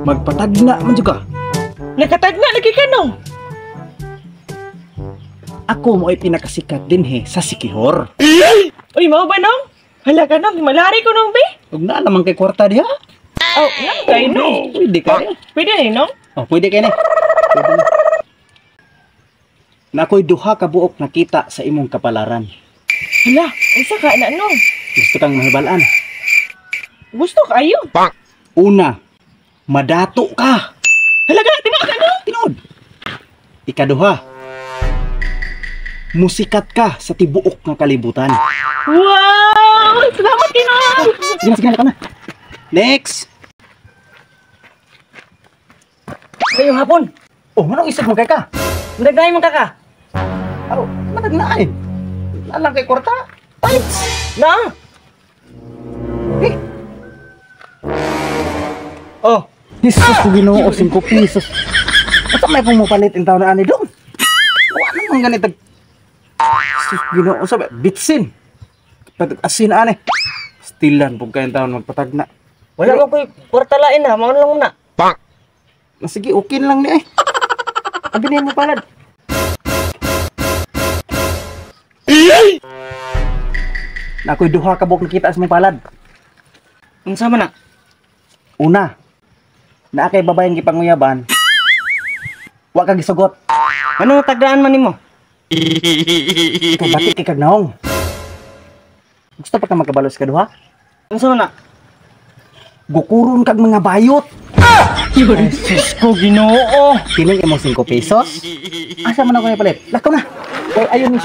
Magpatagna man juga. Nakatagna lagi ka no. Ako mo ay pinakasikat din he sa Sikihor. Uy, mau ba nong? Hala ka nong, malari ko nong be. Huwag na naman kay kwarta diha. Oh, nang kay no. Pwede ka rin. Pwede ni nong? Oh, pwede kayo na. Pwede na. Na ako'y duha ka buok nakita sa imong kapalaran. Hala, isa ka na nong. Gusto kang mahibalaan. Gusto ka ayo. Una, madato ka. Hala ka, tingnan ka no. Tinood. Ikaduha, musikat ka sa tibuok ng kalibutan. Wow! Salamat kinong. Sige ka na. Next. Ngayong hapon, Oh, manong isip mo kay ka? nagay mo ka ka. Aro, manag na eh. Lalang kay kwarta. Fights. Na. Eh. Oh, Jesus ko Ginoo, 5 pesos. Asa may pumapalit in taon na ani dong? Wala namang ganito. Jesus Ginoo, sabi, bitsin. Asin ani. Stilan pug kayo taon magpatagna. Wala mo ko'y kwarta lain ha, mauna lang muna. Sige, okay lang ni ay. Abi niya mo palad. Na ako'y duha ka buok nakita sa mong palad. Ang sama na. Una, na kay babayang gipanguyaban. Wa ka gisugot. Anong tagdaan man nimo? Kay batik kay kagnaong. Gusto pa ka magkabalo sa kaduha? Ang sama na. Gukuron kag mga bayot. Jesus ko Ginoo. Kining imong 5 pesos? Asa man ako palit? Lakaw na. Kay ayon ni